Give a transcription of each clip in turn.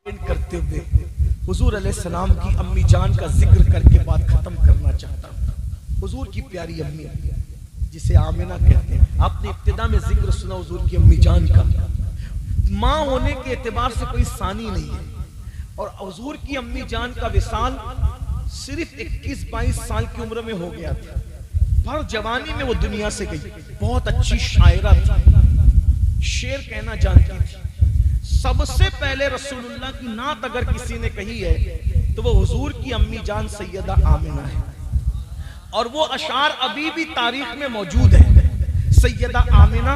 करते हुए हुजूर अलैहिस्सलाम की अम्मी जान का जिक्र करके बात खत्म करना चाहता हूँ। हुजूर की प्यारी अम्मी जिसे आमिना कहते हैं, आपने इब्तिदा में जिक्र सुना हुजूर की अम्मी जान का। माँ होने के एतबार से कोई सानी नहीं है और हुजूर की अम्मी जान का विसाल सिर्फ 21-22 साल की उम्र में हो गया था। भर जवानी में वो दुनिया से गई। बहुत अच्छी शायरा थी, शेर कहना जानती थी। सबसे पहले रसूलुल्लाह की नात अगर किसी ने कही है तो वो हुजूर की अम्मी जान सैयदा आमिना है और वो अशार अभी भी तारीख में मौजूद है। सैयदा आमिना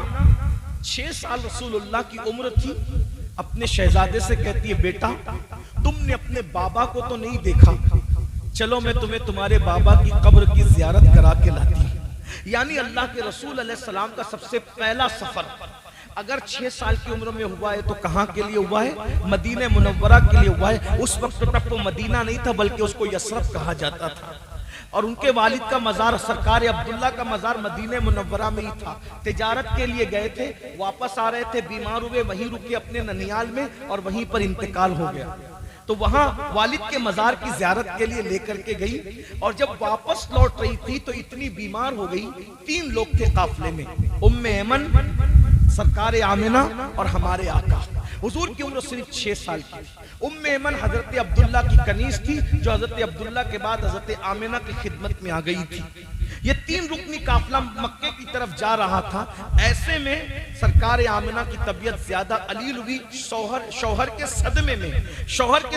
6 साल रसूलुल्लाह की उम्र थी। अपने शहजादे से कहती है, बेटा तुमने अपने बाबा को तो नहीं देखा, चलो मैं तुम्हें तुम्हारे बाबा की कब्र की जियारत करा के लाती हूं। यानी अल्लाह के रसूल अलैहिस्सलाम का सबसे पहला सफर अगर 6 साल की उम्र में हुआ है तो कहां के लिए हुआ है? मदीने मुनव्वरा के लिए हुआ है। उस वक्त तक तो मदीना नहीं था बल्कि उसको यसरफ कहा जाता था और उनके वालिद का मजार सरकार अब्दुल्ला का मजार मदीने मुनव्वरा में ही था। तिजारत के लिए गए थे, वापस आ रहे थे, बीमार हुए, वहीं रुके अपने ननियाल में और वहीं पर इंतकाल हो गया। तो वहां वालिद के मजार की जियारत के लिए लेकर के गई और जब वापस लौट रही थी तो इतनी बीमार हो गई। 3 लोग थे काफले में, उम्मे ऐमन, सरकार आमिना और हमारे आका। हुजूर की उम्र सिर्फ 6 साल की। उम्मे ऐमन हजरत अब्दुल्ला की कनीज थी जो हजरत अब्दुल्ला के बाद हजरत आमिना की खिदमत में आ गई थी। ये 3 रुकनी काफिला मक्के की तरफ जा रहा था। ऐसे में सरकार आमिना की तबीयत ज्यादा अलील हुई। शौहर के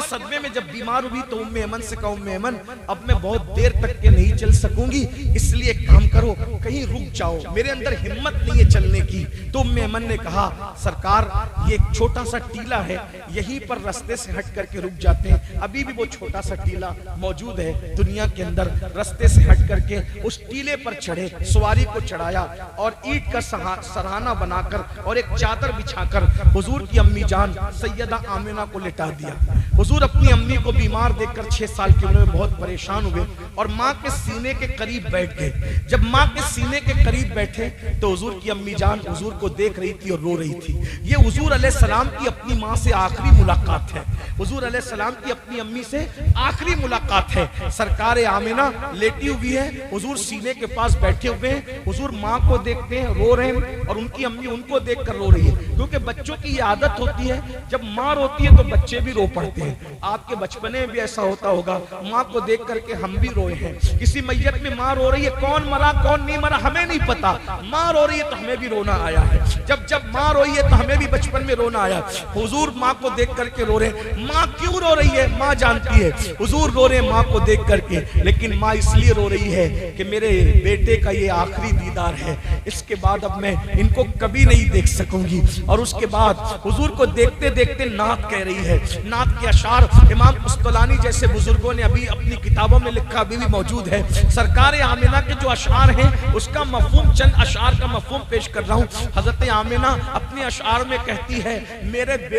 सदमे में जब बीमार हुई तो उम्मे ऐमन से कहा, उम्मे ऐमन अब मैं बहुत देर तक के नहीं चल सकूंगी, इसलिए एक काम करो कहीं रुक जाओ, मेरे अंदर हिम्मत नहीं है चलने की। तो उम्मे ऐमन ने कहा, सरकार ये एक छोटा सा टीला है, यहीं पर रास्ते से हट करके रुक जाते हैं। अभी भी वो छोटा सा टीला मौजूद है दुनिया के अंदर। रास्ते से हट करके उस टीले पर चढ़े, सवारी को चढ़ाया और ईंट का सराहना बनाकर और एक चादर बिछाकर हुजूर की अम्मी जान सैयदा आमिना को लिटा दिया। हुजूर अपनी अम्मी को बीमार देखकर 6 साल की उम्र में बहुत परेशान हुए और माँ के सीने के करीब बैठ गए। जब माँ के सीने के करीब बैठे तो हुजूर की अम्मी जान हुजूर को देख रही थी और रो रही थी। ये हुजूर अलैहिस्सलाम की अपनी माँ से आखिरी मुलाकात है। हुजूर अलैहिस्सलाम की अपनी अम्मी से आखिरी मुलाकात है। सरकार आमिना लेटी हुई है, हुजूर सीने के पास बैठे हुए हैं। हुजूर माँ को देखते हैं, रो रहे हैं और उनकी अम्मी उनको देखकर रो रही है। क्योंकि बच्चों की ये आदत होती है, जब माँ रोती है तो बच्चे भी रो पड़ते हैं। आपके बचपने में भी ऐसा होता होगा, माँ को देख करके हम भी रोए हैं। किसी मैयत में माँ रो रही है, कौन मरा कौन नहीं मरा हमें नहीं पता, माँ रो रही है तो हमें भी रोना आया है। जब माँ रोई है तो हमें भी बचपन में रोना आया। हुजूर माँ को देख करके रो रहे। माँ क्यों रो रही है? माँ जानती है। हुजूर रो रहे माँ को देख करके, लेकिन माँ इसलिए रो रही है कि मेरे बेटे का ये आखिरी दीदार है, इसके बाद अब मैं इनको कभी नहीं देख सकूंगी। और उसके बाद हुजूर को देखते देखते नात कह रही है। नात के अशार इमाम कुस्तलानी जैसे बुजुर्गों ने अभी अपनी किताबों में लिखा, अभी भी मौजूद है। सरकार आमिना के जो अशार हैं उसका मफहूम, चंद अशार का मफहूम पेश कर रहा हूँ। हजरत आमिना अपने अशार में कहती है,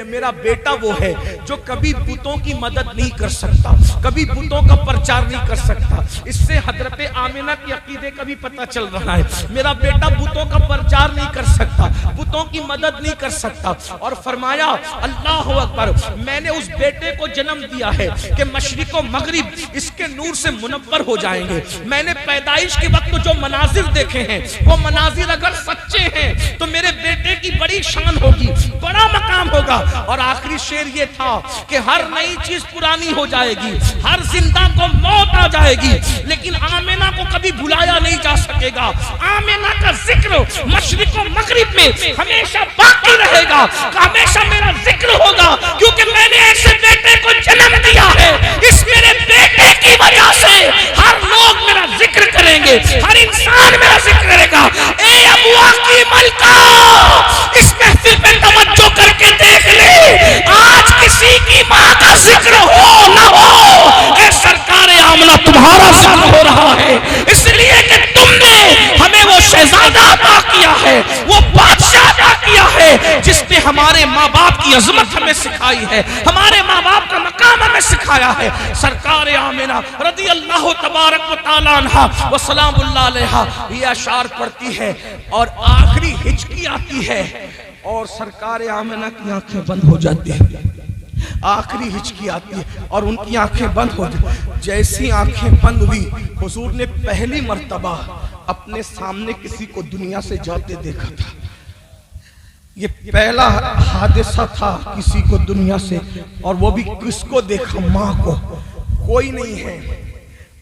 मेरा बेटा वो है जो कभी बुतों की मदद नहीं कर सकता, कभी बुतों का प्रचार नहीं कर सकता। इससे हजरत आमिना की अकीदे का भी पता चल रहा है। मेरा बेटा बुतों का प्रचार नहीं कर सकता, बुतों की मदद नहीं कर सकता। और फरमाया, अल्लाह अकबर, मैंने उस बेटे को जन्म दिया है कि मशरिक और मगरिब इसके नूर से मुनव्वर हो जाएंगे। मैंने पैदाइश के वक्त जो मनाजिर देखे हैं वो मनाजिर अगर सच्चे हैं तो मेरे बेटे की बड़ी शान होगी, बड़ा मकाम होगा। और आखिरी शेर ये था कि हर नई चीज पुरानी हो जाएगी, हर जिंदा को मौत आ जाएगी, लेकिन आमिना को कभी भुलाया नहीं जा सकेगा। आमिना का जिक्र मशरिक और मगरिब में हमेशा बाकी रहेगा, हमेशा मेरा जिक्र होगा, क्योंकि मैंने ऐसे बेटे को जन्म दिया है। इस मेरे बेटे की वजह से हर लोग मेरा जिक्र करेंगे, हर इंसान मेरा जिक्र करेगा। ए अबुआ की मलका, इस महफिल पे तवज्जो करके देख ले, आज किसी की माँ का जिक्र हो ना हो, ए सरकार आमिना तुम्हारा जिक्र हो रहा है। इसलिए कि तुमने हमें वो शहजादा अता किया है, वो बादशाह अता किया है जिसने हमारे माँ बाप की अजमत हमें सिखाई है, हमारे माँ बाप का मकाम हमें सिखाया है। सरकार आमिना रज़ी अल्लाह तबारक व तआला अन्हा व सलामुल्लाह अलैहा ये अशार पढ़ती है और आखिरी हिचकी आती है और सरकार आमिना की आंखें बंद हो जाती है। आखिरी हिचकी आती है और उनकी आंखें बंद हो जाती। जैसी आंखें बंद हुई, हुजूर ने पहली मर्तबा अपने सामने किसी को दुनिया से जाते देखा था। ये पहला हादसा था किसी को दुनिया से, और वो भी किसको देखा? माँ को। कोई नहीं है,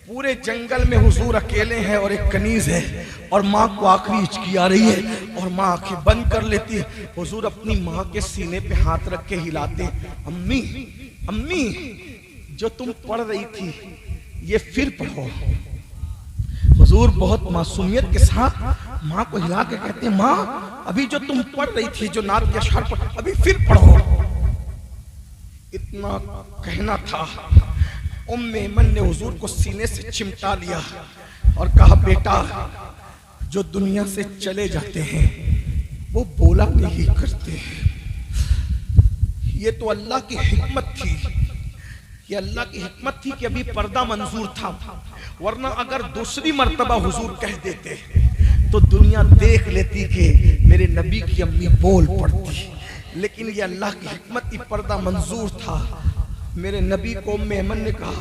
पूरे जंगल में हुजूर अकेले हैं और एक कनीज है, और माँ को आखिरी हिचकी आ रही है और माँ आंखें बंद कर लेती है। हुजूर अपनी माँ के सीने पे हाथ रख के हिलाते, अम्मी अम्मी जो तुम पढ़ रही थी ये फिर पढ़ो। हुजूर बहुत मासूमियत के साथ माँ को हिला के कहते हैं, माँ अभी जो तुम पढ़ रही थी, जो नात के अशआर पढ़, अभी फिर पढ़ो। इतना कहना था, उम्मे ऐमन ने हुजूर को सीने से चिमटा लिया और कहा, बेटा जो दुनिया से चले जाते हैं वो बोला नहीं करते हैं। ये तो अल्लाह की हिकमत थी, ये अल्लाह की हिकमत थी कि अभी पर्दा मंजूर था, वरना अगर दूसरी मर्तबा हुजूर कह देते तो दुनिया देख लेती कि मेरे नबी की अम्मी बोल पड़ती। लेकिन ये अल्लाह की हिकमत थी, पर्दा मंजूर था। मेरे नबी को उम्मे ऐमन ने कहा,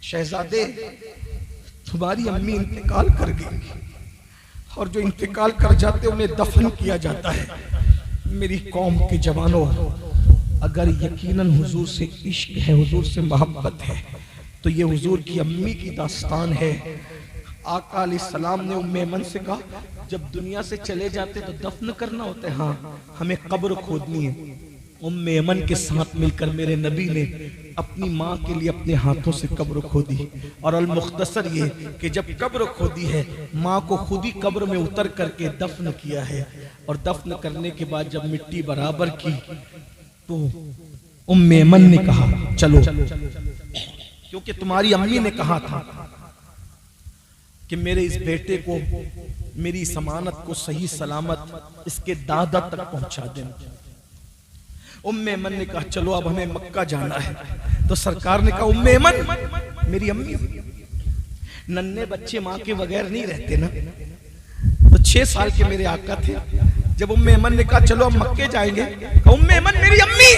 शहजादे तुम्हारी अम्मी इंतकाल कर गई, और जो इंतकाल कर जाते उन्हें दफन किया जाता है। मेरी कौम के जवानों, अगर यकीनन हुजूर से इश्क है, हुजूर से मोहब्बत है, तो ये हुजूर की अम्मी की दास्तान है। आका अलैहिस्सलाम ने उम्मे ऐमन से कहा, जब दुनिया से चले जाते तो दफन करना होता है, हाँ हमें कब्र खोदनी है। उम्मे ऐमन के साथ मिलकर मेरे नबी ने अपनी माँ के लिए अपने हाथों से कब्र खोदी। और अल मुख्तसर ये कि जब कब्र खोदी है, माँ को खुद ही कब्र में उतर करके दफन किया है, और दफन करने के बाद जब मिट्टी बराबर की तो उम्मे ऐमन ने कहा, चलो, क्योंकि तुम्हारी अम्मी ने कहा था कि मेरे इस बेटे को, मेरी इस अमानत को सही सलामत इसके दादा तक पहुंचा देना। उम्मे ऐमन ने कहा, चलो अब हमें मक्का जाना है। तो सरकार ने कहा, उम्मे ऐमन मेरी अम्मी, नन्हे बच्चे माँ के बगैर नहीं रहते ना। तो 6 साल के मेरे आका थे। जब उम्मे ऐमन ने कहा, चलो हम मक्के जाएंगे, कहा उम्मे ऐमन मेरी अम्मी।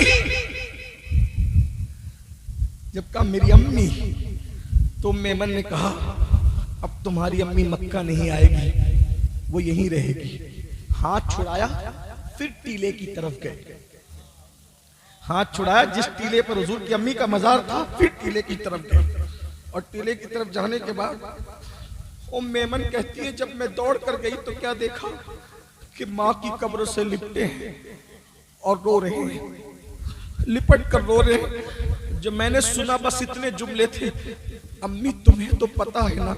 जब कहा मेरी अम्मी, तो उम्मे ऐमन ने कहा, अब तुम्हारी अम्मी मक्का नहीं आएगी, वो यहीं रहेगी। हाथ छुड़ाया, फिर टीले की तरफ गए। हाथ छुड़ाया, जिस टीले पर हुजूर की अम्मी का मजार था, फिर टीले की तरफ गए। और टीले की तरफ जाने के बाद उम्मे ऐमन कहती है, जब मैं दौड़ कर गई तो क्या देखा कि माँ की कब्र से लिपटे हैं और रो रहे हैं, लिपट कर रो रहे हैं। जब मैंने सुना बस इतने जुमले थे, अम्मी तुम्हें तो पता है ना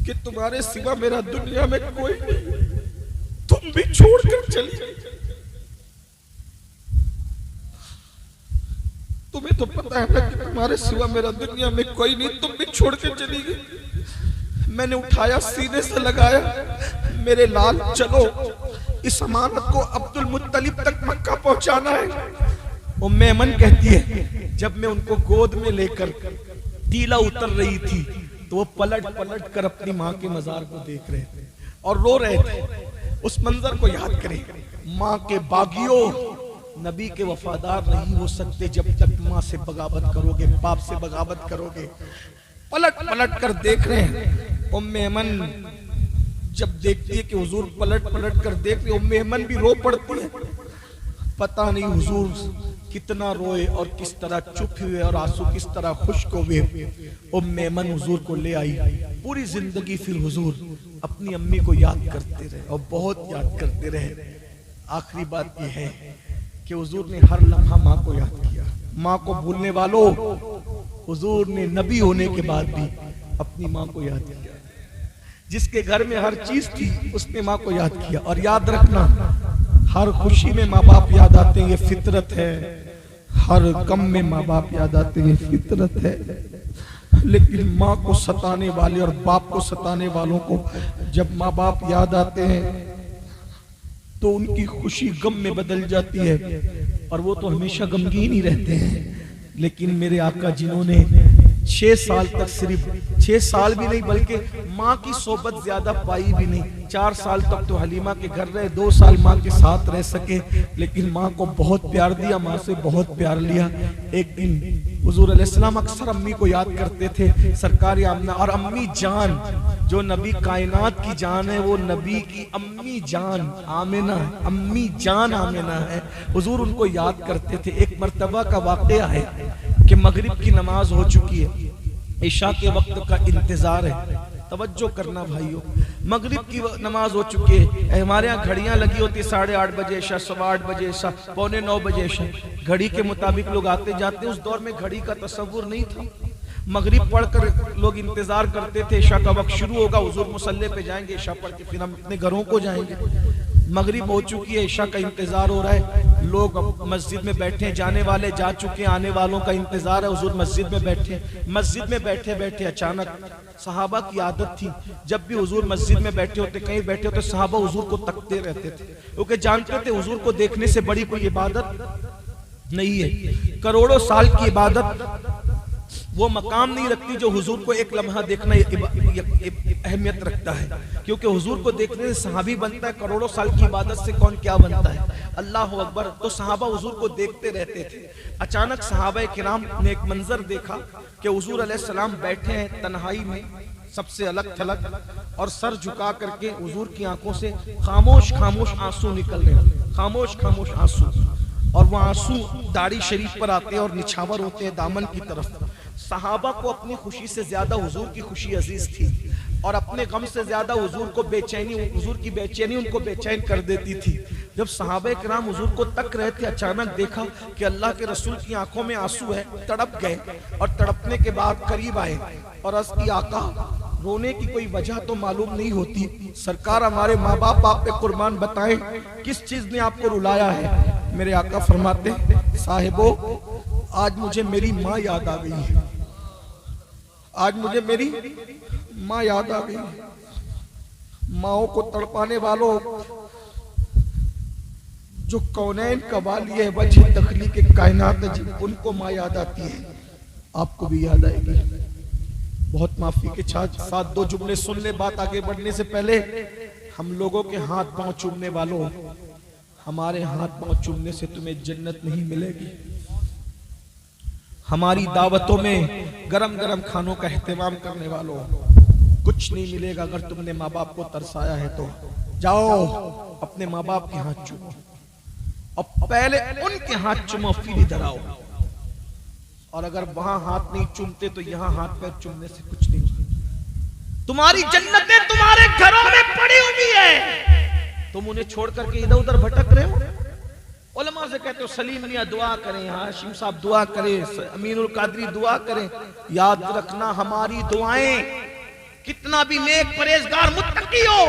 कि तुम्हारे सिवा मेरा दुनिया में कोई नहीं, तुम भी छोड़ कर चली गई। तुम्हें तो पता है ना कि तुम्हारे सिवा मेरा दुनिया में कोई नहीं, तुम भी छोड़ के चली गई। मैंने उठाया, सीने से लगाया, मेरे लाल चलो, इस अमानत को अब्दुल मुत्तलिब तक मक्का पहुंचाना है। उम्मे ऐमन कहती है, जब मैं उनको गोद में लेकर टीला उतर रही थी तो वो पलट पलट कर अपनी माँ के मजार को देख रहे थे और रो रहे थे। उस मंजर को याद करें, माँ के बागियों, नबी के वफादार नहीं हो सकते जब तक माँ से बगावत करोगे, बाप से बगावत करोगे। पलट पलट कर देख रहे हैं। उम्मे ऐमन जब देखती है कि हुजूर पलट पलट कर देख रहे, उम्मे ऐमन भी रो पड़ती है। पता नहीं हुजूर कितना रोए और किस तरह चुप हुए और आंसू किस तरह खुश्क हुए। उम्मे ऐमन हुजूर को ले आई। पूरी जिंदगी फिर हुजूर अपनी अम्मी को याद करते रहे और बहुत याद करते रहे। आखिरी बात यह है कि हुजूर ने हर लम्हा माँ को याद किया। माँ को भूलने वालों, हुजूर ने नबी होने के बाद भी अपनी माँ को याद किया। जिसके घर में हर चीज थी उसने माँ को याद किया। और याद रखना, हर खुशी में माँ बाप याद आते हैं, ये फितरत है। हर गम में माँ बाप याद आते हैं, ये फितरत है। लेकिन माँ को सताने वाले और बाप को सताने वालों को जब माँ बाप याद आते हैं तो उनकी खुशी गम में बदल जाती है, और वो तो हमेशा गमगीन ही रहते हैं। लेकिन मेरे आका जिन्होंने 6 साल तक, सिर्फ 6 साल भी नहीं बल्कि माँ की सोबत ज्यादा पाई भी नहीं। 4 साल तक तो हलीमा के घर रहे, 2 साल माँ के साथ रह सके, लेकिन माँ को बहुत प्यार दिया, माँ से बहुत प्यार लिया। एक दिन हुजूर अलैहिस्सलाम अक्सर अम्मी को याद करते थे, सरकार आमना। और अम्मी जान जो नबी कायनात की जान है, वो नबी की अम्मी जान आमिना, अम्मी जान आमिना है। हुजूर उनको याद करते थे। एक मर्तबा का वाकया है कि मगरिब की नमाज हो चुकी है, इशा के वक्त का इंतजार है। तवज्जो करना भाइयों, मगरिब की नमाज हो चुकी है। हमारे यहाँ घड़ियां लगी होती 8:30 बजे इशा, 8:15 बजे इशा, 8:45 बजे इशा। घड़ी के मुताबिक लोग आते जाते। उस दौर में घड़ी का तस्वुर नहीं था। मगरिब पढ़कर लोग इंतजार करते थे, इशा का वक्त शुरू होगा, हुजूर मुसल्ले पे जाएंगे, इशा पढ़ के फिर हम अपने घरों को जाएंगे। मगरिब हो चुकी है, इशा का इंतजार हो रहा है, लोग मस्जिद में बैठे, जाने वाले जा चुके, आने वालों का इंतजार है। हुजूर मस्जिद में बैठे। मस्जिद में बैठे बैठे अचानक, सहाबा की आदत थी, जब भी हुजूर मस्जिद में बैठे होते, कहीं बैठे होते, सहाबा हुजूर को तकते रहते थे, क्योंकि जानते थे हुजूर को देखने से बड़ी कोई इबादत नहीं है। करोड़ों साल की इबादत वो मकाम नहीं रखती जो हुजूर को एक लम्हा देखना अहमियत रखता है, क्योंकि हुजूर को देखने से सहाबी बनता है, करोड़ों साल की इबादत से कौन क्या बनता है। अल्लाह अकबर। तो सहाबा हुजूर को देखते रहते थे। अचानक सहाबा किराम ने एक मंजर देखा कि हुजूर अलैहिस्सलाम बैठे हैं तन्हाई में, सबसे अलग थलग, और सर झुका करके हुजूर की आंखों से खामोश खामोश आंसू निकल रहे हैं, खामोश खामोश आंसू। और वह आंसू दाढ़ी शरीफ पर आते हैं और निछावर होते हैं दामन की तरफ। सहाबा को अपनी खुशी से ज्यादा हुजूर की खुशी अजीज थी, और अपने गम से ज्यादा हुजूर को बेचैनी, हुजूर की बेचैनी उनको बेचैन कर देती थी। जब सहाबा किराम हुजूर को तक रहे थे, अचानक देखा कि अल्लाह के रसूल की आंखों में आंसू है, तड़प गए। और तड़पने के बाद करीब आए और अर्ज़ की, आका रोने की कोई वजह तो मालूम नहीं होती, सरकार हमारे माँ बाप आप पे कुर्बान, बताएं किस चीज ने आपको रुलाया है। मेरे आका फरमाते, साहिबो आज मुझे मेरी माँ याद आ गई है, आज मुझे मेरी माँ याद आ गई। माओ को तड़पाने वालों, जो कौनैन का वाली है, वजह तखलीक के कायनात है, उनको माँ याद आती है, आपको भी याद आएगी। बहुत माफी के साथ 2 जुमले सुन ले, बात आगे बढ़ने से पहले। हम लोगों के हाथ पांव चूमने वालों, हमारे हाथ पांव चूमने से तुम्हें जन्नत नहीं मिलेगी। हमारी दावतों में गरम गरम खानों का एहतमाम करने वालों, कुछ नहीं मिलेगा अगर तुमने माँ बाप को तरसाया है। तो जाओ अपने माँ बाप के हाथ चूमो, और पहले उनके हाथ चूमो, फिर इधर आओ। और अगर वहां हाथ नहीं चूमते तो यहाँ हाथ पैर चूमने से कुछ नहीं। तुम्हारी जन्नतें तुम्हारे घरों में पड़ी हुई है, तुम उन्हें छोड़ करके इधर उधर भटक रहे हो। उलमा से कहते हो सलीम मियां दुआ करें, हाशिम साहब दुआ करें, अमीनुल कादरी दुआ करें। याद रखना, हमारी दुआएं, कितना भी नेक परहेजगार मुत्तकी हो,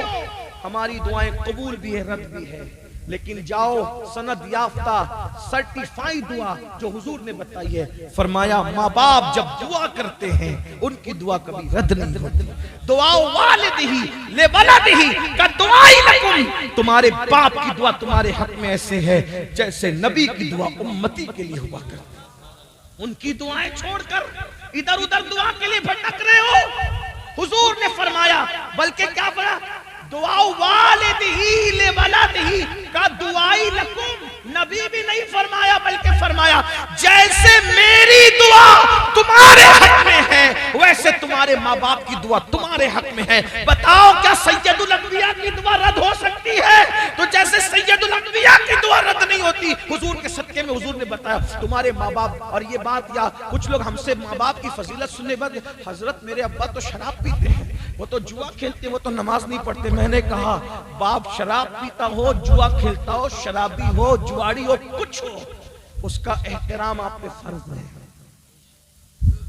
हमारी दुआएं कबूल भी है, रद्द भी है। लेकिन जाओ सनद याफ्ता सर्टिफाइड दुआ जो हुजूर ने बताई है, फरमाया माँ बाप जब दुआ करते हैं उनकी दुआ कभी रद्द नहीं होती। दुआ वालिदिही ले वलदिही का दुआई लकुम, तुम्हारे बाप की दुआ तुम्हारे हक में ऐसे है जैसे नबी की दुआ उम्मती के लिए हुआ करती। उनकी दुआएं छोड़कर इधर उधर दुआ के लिए भटक रहे हो। हुजूर ने फरमाया, बल्कि क्या फरमाया, दुआ वालिदिही ले वलदिही का दुआई लकुम। नबी भी नहीं फरमाया, बल्कि फरमाया जैसे मेरी दुआ तुम्हारे हक में है, वैसे तुम्हारे माँ बाप की दुआ तुम्हारे हक में है। बताओ क्या सैयदुल अंबिया की दुआ रद्द हो सकती है? तो जैसे सैयदुल अंबिया की दुआ रद्द नहीं होती, हुजूर के सदके में हुजूर ने बताया तुम्हारे माँ बाप। और ये बात, या कुछ लोग हमसे माँ बाप की फजीलत सुनने बाद, हजरत मेरे अब्बा तो शराब पीते हैं, वो तो जुआ खेलते, वो तो नमाज नहीं पढ़ते। मैंने कहा बाप शराब पीता हो, जुआ खेलता हो, शराबी हो, जुआड़ी हो, कुछ हो, उसका एहतराम आप पे फर्ज है,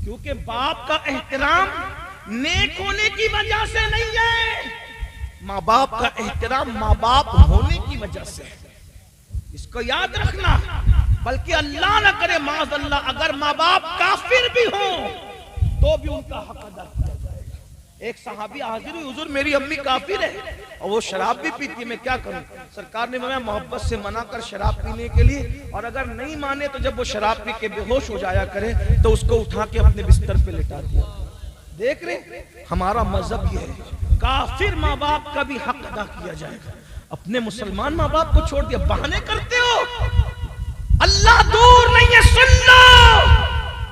क्योंकि बाप का एहतराम नेक होने की वजह से नहीं है, माँ बाप का एहतराम माँ बाप होने की वजह से है। इसको याद रखना। बल्कि अल्लाह ना करे माज़अल्लाह, अगर माँ बाप काफिर भी हो तो भी उनका हक अदा किया जाएगा। एक सहाबी हाजिर हुई, हुजूर मेरी अम्मी काफिर है और वो शराब भी पीती है, मैं क्या करूं? सरकार ने मैं मोहब्बत से मना कर शराब पीने के लिए, और अगर नहीं माने तो जब वो शराब पी के बेहोश हो जाया करे तो उसको उठा के अपने बिस्तर पे लिटा दिया। देख रहे हमारा मजहब ये है, काफिर माँ बाप का भी हक अदा किया जाएगा। अपने मुसलमान माँ बाप को छोड़ दिया, बहाने करते हो, अल्लाह दूर नहीं है, सुन लो।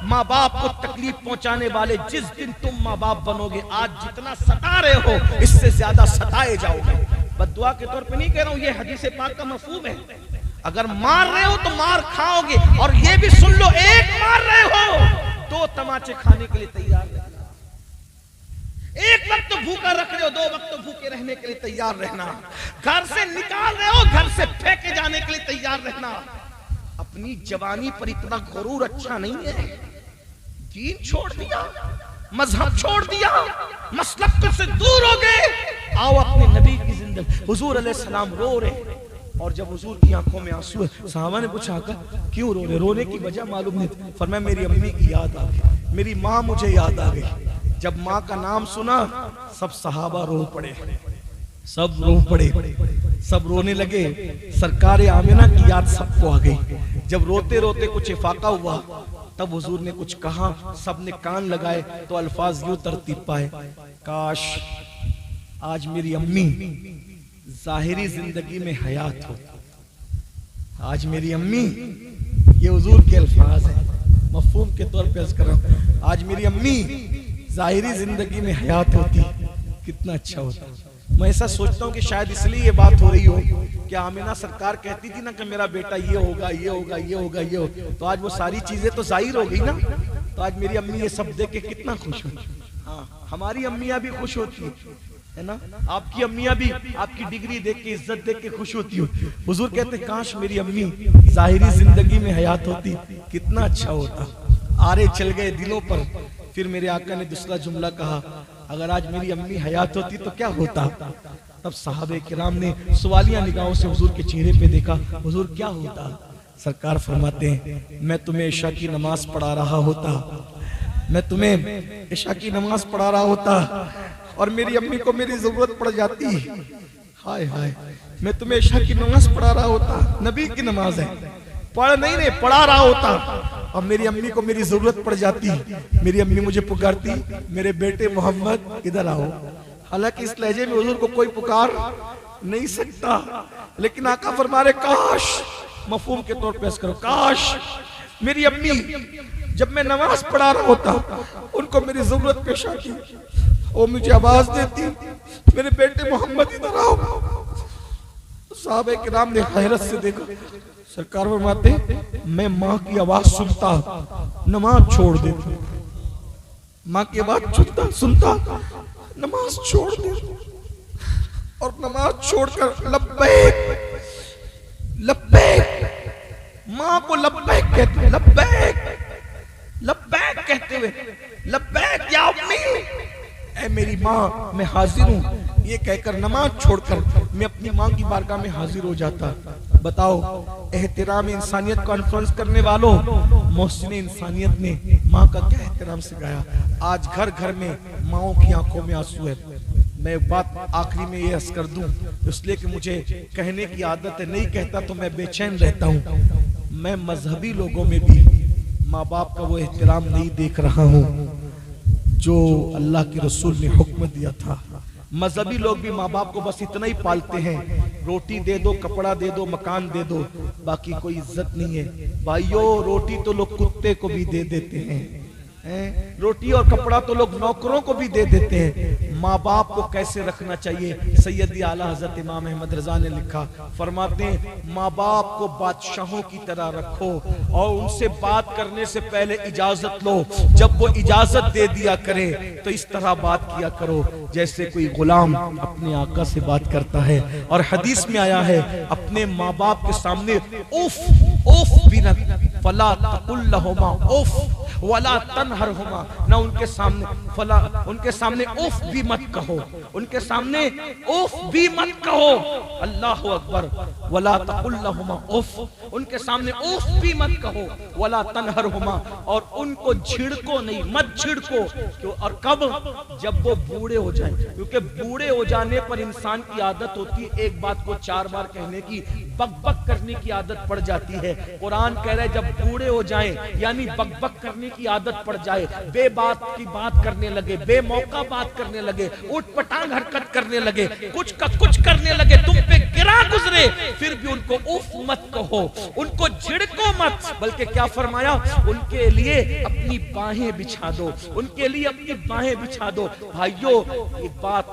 माँ बाप को तकलीफ पहुंचाने वाले जिस दिन तुम माँ बाप बनोगे, आज जितना सता रहे हो इससे ज्यादा सताए जाओगे। बद्दुआ के तौर पे नहीं कह रहा हूं, ये हदीस पाक का मफहूम है। अगर मार रहे हो तो मार खाओगे, और ये भी सुन लो, एक मार रहे हो 2 तमाचे खाने के लिए तैयार रहना। एक वक्त तो भूखा रख रहे हो, 2 वक्त तो भूखे रहने के लिए तैयार रहना। घर से निकाल रहे हो, घर से फेंके जाने के लिए तैयार रहना। अपनी जवानी पर इतना गुरूर अच्छा नहीं है। दीन छोड़ दिया, मजहब छोड़ दिया, मसलक से दूर हो गए। आओ अपने नबी की जिंदगी। हुजूर अलैहिस्सलाम रो रहे, और जब हुजूर की आंखों में आंसू है, सहाबा ने पूछा क्यों रो रहे? रोने की वजह मालूम नहीं। फरमाया मेरी अम्मी की याद आ गई, मेरी माँ मुझे याद आ गई। जब माँ का नाम सुना सब सहाबा रो पड़े, सब रो पड़े, सब रोने लगे। सरकार आमिना की याद सबको आ गई। जब रोते रोते कुछ इफाका हुआ तब हुजूर ने कुछ कहा, सबने कान लगाए तो अल्फाज यूं तरतीब पाए, काश आज मेरी अम्मी जाहिरी जिंदगी में हयात हो। आज मेरी अम्मी, ये हुजूर के अल्फाज हैं, मफहूम के तौर पे अर्ज कर रहा हूं, आज मेरी अम्मी जाहिरी जिंदगी में हयात होती कितना अच्छा होता। मैं ऐसा सोचता हूँ कि शायद इसलिए ये बात हो रही हो कि आमिना सरकार कहती थी ना कि मेरा बेटा ये होगा, ये होगा, ये होगा, ये होगा, तो आज वो सारी चीजें तो जाहिर हो गई ना। तो आज मेरी अम्मी ये सब देख के कितना खुश होती। हाँ, हमारी अम्मियाँ भी खुश होती है ना, आपकी अम्मियाँ भी आपकी डिग्री देख के, इज्जत देख के खुश होती हो। हुजूर कहते काश मेरी अम्मी जाहिरी जिंदगी में हयात होती कितना अच्छा होता। आरे चल गए दिलों पर। फिर मेरे आका ने दूसरा जुमला कहा, अगर आज मेरी अम्मी हयात होती तो क्या होता? तब साहबे किराम ने सवालिया निगाहों से हुजूर के चेहरे पे देखा, हुजूर क्या होता? सरकार फरमाते हैं मैं तुम्हें इशा की नमाज पढ़ा रहा होता, मैं तुम्हें इशा की नमाज पढ़ा रहा होता और मेरी अम्मी को मेरी जरूरत पड़ जाती, हाय हाय, मैं तुम्हें इशा की नमाज पढ़ा रहा होता, नबी की नमाज है, पढ़ नहीं पढ़ा रहा होता, और मेरी अम्मी को मेरी जरूरत पड़ जाती, मेरी अम्मी मुझे पुकारती, मेरे बेटे मोहम्मद इधर आओ। हालांकि इस लहजे में हुजूर को कोई पुकार नहीं सकता, लेकिन आका फरमा रहे काश, मफहूम के तौर पे अर्ज करो, काश मेरी अम्मी जब मैं नमाज पढ़ा रहा होता उनको मेरी जरूरत पेश आती, वो मुझे आवाज देती, मेरे बेटे मोहम्मद इधर आओ। साहबे किराम ने हैरत से देखा। सरकार फरमाते मैं माँ की आवाज सुनता नमाज छोड़ देता, माँ की आवाज सुनता नमाज छोड़ देता, और नमाज छोड़कर लब्बैक लब्बैक, माँ को लब्बैक कहते, लब्बैक लब्बैक कहते हुए, लब्बैक या अम्मी, ऐ मेरी माँ मैं हाजिर हूँ, ये कहकर नमाज छोड़कर मैं अपनी माँ की बारगाह में हाजिर हो जाता। बताओ एहतराम इंसानियत कॉन्फ्रेंस करने वालों, मोहसिन इंसानियत ने माँ का क्या एहतराम सिखाया। आज घर घर में माँओं की आंखों में आंसू है। मैं बात आखिरी में ये अर्ज कर दूं, इसलिए कि मुझे कहने की आदत है, नहीं कहता तो मैं बेचैन रहता हूँ। मैं मजहबी लोगों में भी माँ बाप का वो एहतराम नहीं देख रहा हूँ जो अल्लाह के रसूल ने हुक्म दिया था। मजहबी लोग भी माँ बाप को बस इतना ही पालते हैं, रोटी दे दो, कपड़ा दे दो, मकान दे दो, बाकी कोई इज्जत नहीं है। भाइयों रोटी तो लोग कुत्ते को भी दे देते हैं, रोटी और कपड़ा तो लोग नौकरों को भी दे देते हैं। माँ बाप को कैसे रखना चाहिए, सैयदी आला हजरत इमाम अहमद रजा ने लिखा, फरमाते हैं माँ बाप को बादशाहों की तरह रखो और उनसे बात करने से पहले इजाजत लो, जब वो इजाजत दे दिया करे तो इस तरह बात किया करो जैसे कोई गुलाम अपने आका से बात करता है। और हदीस में आया है अपने माँ बाप के सामने उफ उफ भी न फला तकुल लहुमा उफ वला तनहरहुमा, ना उनके सामने फला, उनके सामने उफ भी मत कहो, उनके सामने उफ भी मत कहो। अल्लाहु अकबर। वला तकुल लहुमा उफ, उनके सामने उफ भी मत कहो, वला तनहरहुमा, और उनको झिड़को नहीं, मत झिड़को। क्यों? और कब? जब वो बूढ़े हो जाएं, क्योंकि बूढ़े हो जाने पर इंसान की आदत होती है एक बात को 4 बार कहने की, बकबक करने की आदत पड़ जाती है। कुरान कह रहे जब बूढ़े हो जाएं, यानी बकबक करने की आदत पड़ जाए, बेबात की बात करने लगे, बेमौका बात करने लगे, उठ पटांग हरकत करने लगे, कुछ का कुछ करने लगे, तुम पे गिरा गुजरे, फिर भी उनको उफ मत कहो, उनको झिड़को मत, बल्कि क्या फरमाया? उनके लिए अपनी बाहें बिछा दो, उनके लिए अपनी बाहें बिछा दो। भाइयों, एक बात,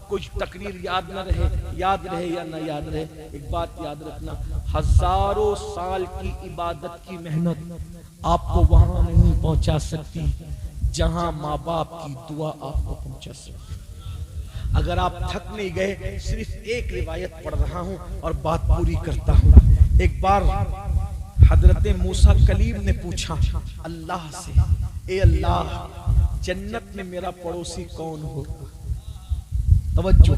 कुछ तकरीर याद न रहे, याद रहे या न याद रहे, एक बात याद रखना, हजारों साल की इबादत की मेहनत आपको वहां नहीं पहुंचा सकती जहां माँ बाप की दुआ आपको पहुंचा सकती। अगर आप थक नहीं गए, सिर्फ एक रिवायत पढ़ रहा हूं और बात पूरी करता हूं। एक बार हजरत मूसा कलीम ने पूछा अल्लाह से, ए अल्लाह, जन्नत में मेरा पड़ोसी कौन होगा? तवज्जो,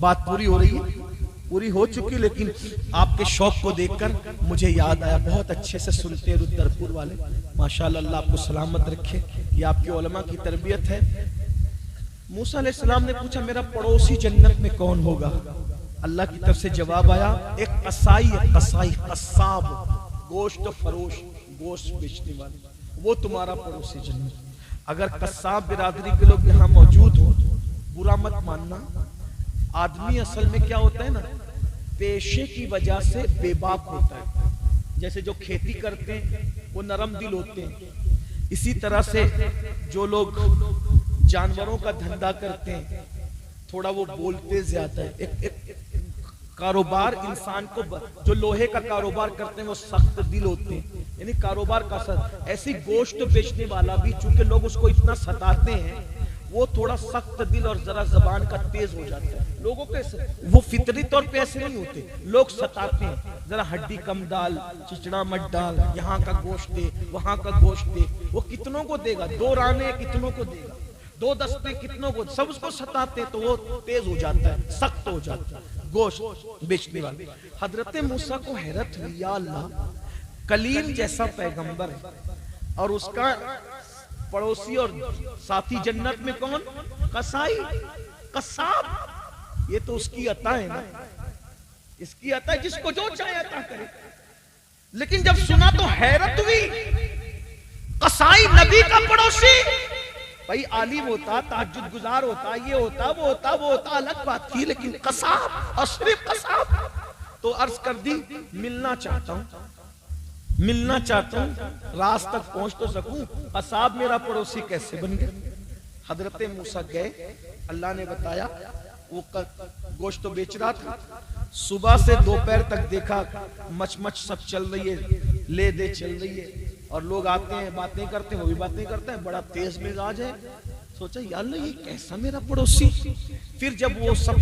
बात पूरी हो रही है, पूरी हो चुकी, लेकिन आपके शौक को देखकर मुझे याद आया। बहुत अच्छे से सुनते हैं रुद्रपुर वाले, माशाल्लाह, अल्लाह आपको सलामत रखे, ये आपके उलमा की तरबियत है। मूसा अलैहिस्सलाम ने पूछा मेरा पड़ोसी जन्नत में कौन होगा? अल्लाह की तरफ से जवाब आया, एक कसाई, कसाई कसाब, गोश्त फरोश, गोश्त बेचने वाले, वो तुम्हारा पड़ोसी जन्नत। अगर कसाब बिरादरी के लोग यहाँ मौजूद हो, बुरा मत मानना, आदमी असल में क्या होता है ना, पेशे की वजह से बेबाक होता है। जैसे जो खेती करते हैं वो नरम दिल होते हैं, इसी तरह से जो लोग जानवरों का धंधा करते हैं थोड़ा वो बोलते ज्यादा है। एक कारोबार इंसान को, जो लोहे का कारोबार करते हैं वो सख्त दिल होते हैं, यानी कारोबार का सख्त। ऐसी गोश्त बेचने वाला भी, चूंकि लोग उसको इतना सताते हैं, वो थोड़ा सख्त दिल और जरा जबान का तेज हो जाता है। लोगों के वो फितरी तौर पे ऐसे नहीं होते, लोग सताते हैं, जरा हड्डी कम डाल, चिचड़ा मत डाल, यहाँ का गोश्त दे, वहां का गोश्त दे। वो कितनों को देगा? 2 राने कितनों को देगा? 2 दस्ते कितनों को? सब उसको सताते, तो वो तेज हो जाता है, सख्त हो जाता है गोश्त बेचने वाले। हजरत मूसा को हैरत हुई, या अल्लाह, कलीम जैसा पैगंबर है और उसका पड़ोसी और साथी जन्नत में कौन? कसाई, कसाब। ये तो उसकी अता है ना, इसकी अता है, जिसको जो चाहे अता करे। लेकिन जब सुना तो हैरत हुई, कसाई नबी का पड़ोसी। भाई आलिम होता, तहज्जुद गुजार होता, ये होता, वो होता, वो होता, अलग बात थी, लेकिन कसाब, और सिर्फ कसाब। तो अर्ज कर दी, मिलना चाहता हूं, मिलना चाहता हूं, राज तक पहुंच तो सकूं, कसाब मेरा पड़ोसी कैसे बन गया? हजरत मूसा गए, अल्लाह ने बताया वो गोश्त तो बेच रहा था, सुबह से दोपहर तक देखा मच सब चल रही है, ले दे चल रही है, और लोग आते हैं, बातें करते हैं, वो भी बातें करते हैं, बड़ा तेज मिजाज है। सोचा यार ये कैसा मेरा पड़ोसी। फिर जब वो सब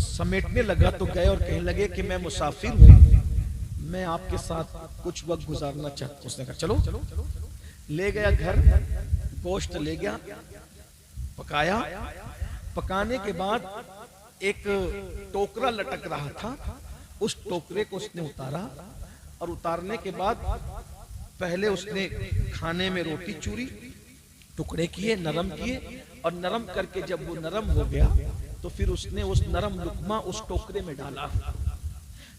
समेटने लगा तो गए और कहने लगे कि मैं मुसाफिर हूँ, मैं आपके साथ कुछ वक्त गुजारना चाहता हूं। उसने कहा चलो। ले गया घर, गोश्त ले गया, पकाया। पकाने के बाद एक टोकरा लटक रहा था, उस टोकरे को उसने उतारा, और उतारने के बाद पहले उसने खाने में रोटी चूरी, टुकड़े किए, नरम किए, और नरम करके जब वो नरम हो गया तो फिर उसने उस नरम लुकमा उस टोकरे में डाला।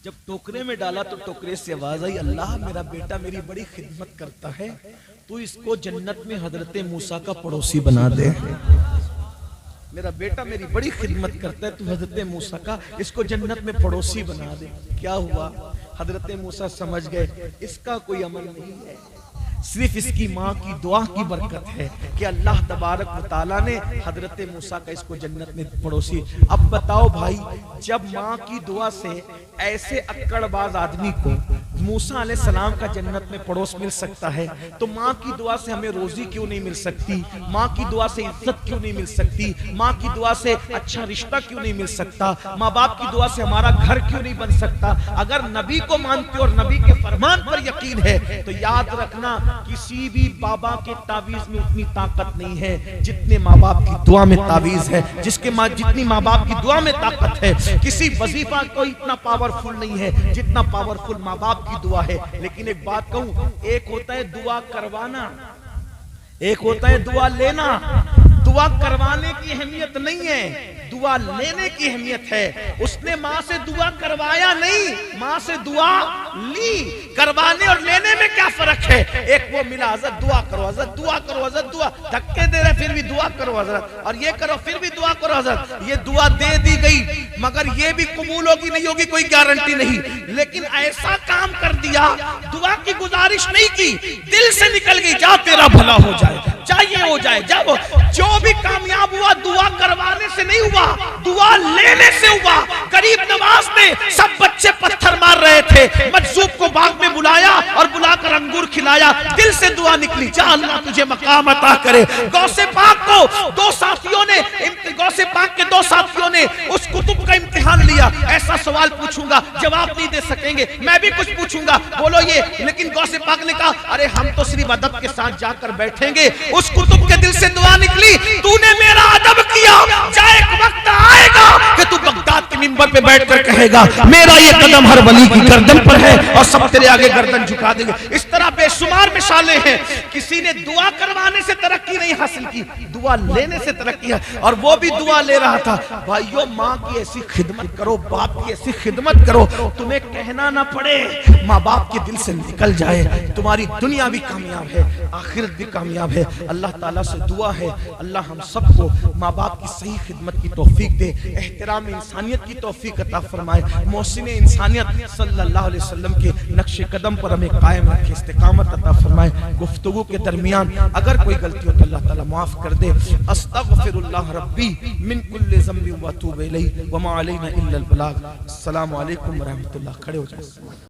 जब टोकरे में डाला तो टोकरे से आवाज आई, अल्लाह मेरा बेटा मेरी बड़ी खिदमत करता है, तू इसको जन्नत में हजरत मूसा का पड़ोसी बना दे। मेरा बेटा मेरी बड़ी खिदमत करता है, तू हजरत मूसा का इसको जन्नत में पड़ोसी बना दे। क्या हुआ? हजरत मूसा समझ गए इसका कोई अमल नहीं है, सिर्फ इसकी माँ की दुआ की बरकत है कि अल्लाह तबारक व तआला ने हजरत मूसा का इसको जन्नत में पड़ोसी। अब बताओ भाई, जब माँ की दुआ से ऐसे अक्कड़बाज आदमी को मूसा अलैहिस्सलाम का जन्नत में पड़ोस मिल सकता है, तो माँ की दुआ से हमें रोजी क्यों नहीं मिल सकती? माँ की दुआ से इज्जत क्यों नहीं मिल सकती? माँ की दुआ से अच्छा रिश्ता क्यों नहीं मिल सकता? माँ बाप की दुआ से हमारा घर क्यों नहीं बन सकता? अगर नबी को मानते और नबी के फरमान पर यकीन है तो याद रखना, किसी भी बाबा के तावीज में उतनी ताकत नहीं है जितने माँ बाप की दुआ में तावीज है, जितनी माँ बाप की दुआ में ताकत है। किसी वजीफा को इतना पावरफुल नहीं है जितना पावरफुल माँ बाप की दुआ है। लेकिन एक बात कहूं, एक होता है दुआ करवाना, एक होता है दुआ लेना। दुआ करवाने की अहमियत नहीं है, दुआ लेने की अहमियत है। उसने माँ से दुआ करवाया नहीं, माँ से दुआ ली। करवाने और लेने में क्या फर्क है? एक वो मिला, हज़रत दुआ करो, हज़रत दुआ करो, हज़रत दुआ, धक्के दे रहे फिर भी दुआ करो हज़रत, और ये करो फिर भी दुआ करो हज़रत। ये दुआ दे दी गई, मगर ये भी कबूल होगी नहीं होगी कोई गारंटी नहीं। लेकिन ऐसा काम कर दिया, दुआ की गुजारिश नहीं की, दिल से निकल गई, जा तेरा भला हो जाए, चाहिए हो जाए, जाओ। जो भी कामयाब हुआ दुआ करवाने से नहीं हुआ, दुआ लेने से हुआ। गरीब नवाज ने, सब बच्चे पत्थर मार रहे थे, मजजूब को बाग में बुलाया और बुलाकर अंगूर खिलाया, दिल से दुआ निकली, जा अल्लाह तुझे मकाम अता करे। गौसे पाक को दो साथियों ने, गौसे पाक के दो साथियों ने उस कुतुब का इम्तिहान लिया। ऐसा सवाल पूछूंगा, जवाब नहीं दे सकेंगे, मैं भी कुछ पूछूंगा, बोलो ये। लेकिन गौसे पाक ने कहा, अरे हम तो सिर्फ अदब के साथ जाकर बैठेंगे। उस कुतुब के दिल से दुआ निकली, तूने मेरा अदब किया, जाए एक वक्त आएगा कि तू बगदाद के मिंबर पे बैठकर कहेगा, मेरा ये कदम हर वली की गर्दन पर है और सब तेरे आगे गर्दन झुका देंगे। इस तरह बेशुमार मिसालें हैं। किसी ने दुआ करवाने से तरक्की नहीं हासिल की, दुआ लेने से तरक्की है। और वो भी दुआ ले रहा था। भाइयों, माँ की ऐसी खिदमत करो, बाप की ऐसी खिदमत करो, तुम्हें कहना ना पड़े, माँ बाप के दिल से निकल जाए, तुम्हारी दुनिया भी कामयाब है, आखिरत भी कामयाब है। अल्लाह ताला से दुआ है, अल्लाह हम सबको माँ बाप की सही खिदमत की तौफीक दे, एहतराम इंसानियत की तौफीक अता फरमाए, मोहसिन इंसानियत सल्लल्लाहु अलैहि वसल्लम के नक्शे कदम पर हमें कायम रखे, इस्तिकामत अता फरमाए। गुफ्तगू के दरमियान अगर कोई गलती हो तो अल्लाह ताला माफ कर दे। अस्तगफिरुल्लाह रब्बी मिन कुल्लि ज़म्बिन व अतूबु इलैहि व मा अलैना इल्लल बलाग। अस्सलामु अलैकुम व रहमतुल्लाह। खड़े हो जाए।